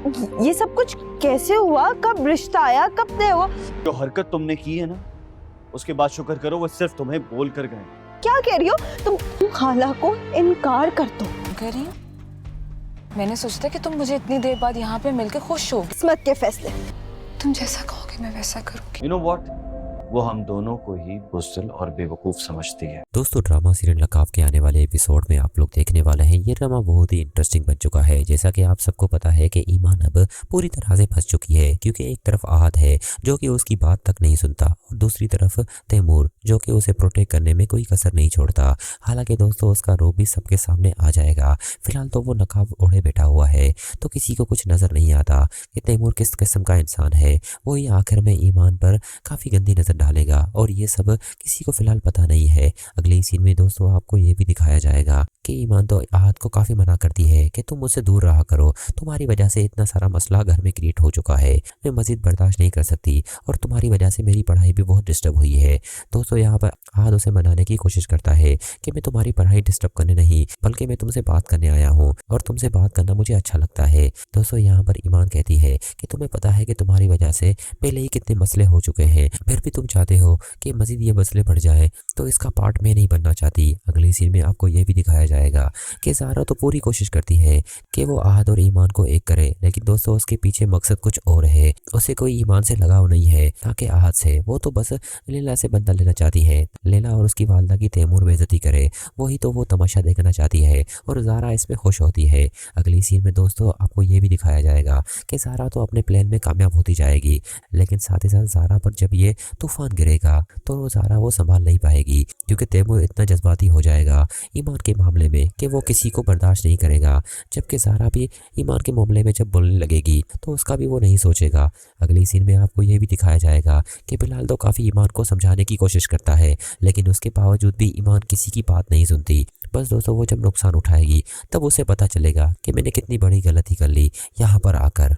ये सब कुछ कैसे हुआ? कब रिश्ता आया? कब तय हुआ? जो हरकत तुमने की है ना, उसके बाद शुक्र करो वो सिर्फ तुम्हें बोल कर गए। क्या कह रही हो तुम खाला को इनकार कर दो। कह रही हूँ, मैंने सोचा था कि तुम मुझे इतनी देर बाद यहाँ पे मिलकर खुश हो। किस्मत के फैसले। तुम जैसा कहोगे मैं वैसा करूँगी। You know what? वो हम दोनों को ही बुज़दिल और बेवकूफ समझती है। दोस्तों, ड्रामा सीरियल नकाब के आने वाले एपिसोड में आप लोग देखने वाले हैं। ये ड्रामा बहुत ही इंटरेस्टिंग बन चुका है। जैसा कि आप सबको पता है कि ईमान अब पूरी तरह से फंस चुकी है, क्योंकि एक तरफ आहत है जो कि उसकी बात तक नहीं सुनता और दूसरी तरफ तैमूर जो कि उसे प्रोटेक्ट करने में कोई कसर नहीं छोड़ता। हालांकि दोस्तों, उसका रूप भी सबके सामने आ जाएगा। फिलहाल तो वो नकाब ओढ़े बैठा हुआ है, तो किसी को कुछ नजर नहीं आता कि तैमूर किस किस्म का इंसान है। वही आखिर में ईमान पर काफी गंदी नजर डालेगा और ये सब किसी को फिलहाल पता नहीं है। अगले सीन में दोस्तों आपको ये भी दिखाया जाएगा कि ईमान तो आहत को काफी मना करती है कि तुम मुझसे दूर रहा करो, तुम्हारी वजह से इतना सारा मसला घर में क्रिएट हो चुका है, मैं मजीद बर्दाश्त नहीं कर सकती और तुम्हारी वजह से मेरी पढ़ाई भी बहुत डिस्टर्ब हुई है। दोस्तों, यहाँ पर आहत उसे मनाने की कोशिश करता है कि मैं तुम्हारी पढ़ाई डिस्टर्ब करने नहीं बल्कि मैं तुमसे बात करने आया हूँ और तुमसे बात करना मुझे अच्छा लगता है। दोस्तों, यहाँ पर ईमान कहती है कि तुम्हें पता है कि तुम्हारी वजह से पहले ही कितने मसले हो चुके हैं, फिर भी तुम चाहते हो कि मजीद ये मसले बढ़ जाए, तो इसका पार्ट मैं नहीं बनना चाहती। अगले सीन में आपको ये भी दिखाया जाएगा कि ज़ारा तो पूरी कोशिश करती है कि वो आहत और ईमान को एक करे, लेकिन दोस्तों उसके पीछे मकसद कुछ और है। उसे कोई ईमान से लगाव नहीं है ना कि आहत से, वो तो बस लैला से बदला लेना चाहती है। लैला और उसकी वालदा की तैमूर बेइज्जती करे, वही तो वो तमाशा देखना चाहती है और ज़ारा इसमें खुश होती है। अगली सीन में दोस्तों आपको ये भी दिखाया जाएगा कि ज़ारा तो अपने प्लान में कामयाब होती जाएगी, लेकिन साथ ही साथ ज़ारा पर जब ये तूफान गिरेगा तो ज़ारा वो संभाल नहीं पाएगी, क्योंकि तैमूर इतना जज्बाती हो जाएगा ईमान के मामले में कि वो किसी को बर्दाश्त नहीं करेगा। जबकि ज़ारा भी ईमान के मामले में जब बोलने लगेगी तो उसका भी वो नहीं सोचेगा। अगली सीन में आपको ये भी दिखाया जाएगा कि बिलाल तो काफ़ी ईमान को समझाने की कोशिश करता है, लेकिन उसके बावजूद भी ईमान किसी की बात नहीं सुनती। बस दोस्तों, वो जब नुकसान उठाएगी तब उसे पता चलेगा कि मैंने कितनी बड़ी गलती कर ली यहाँ पर आकर।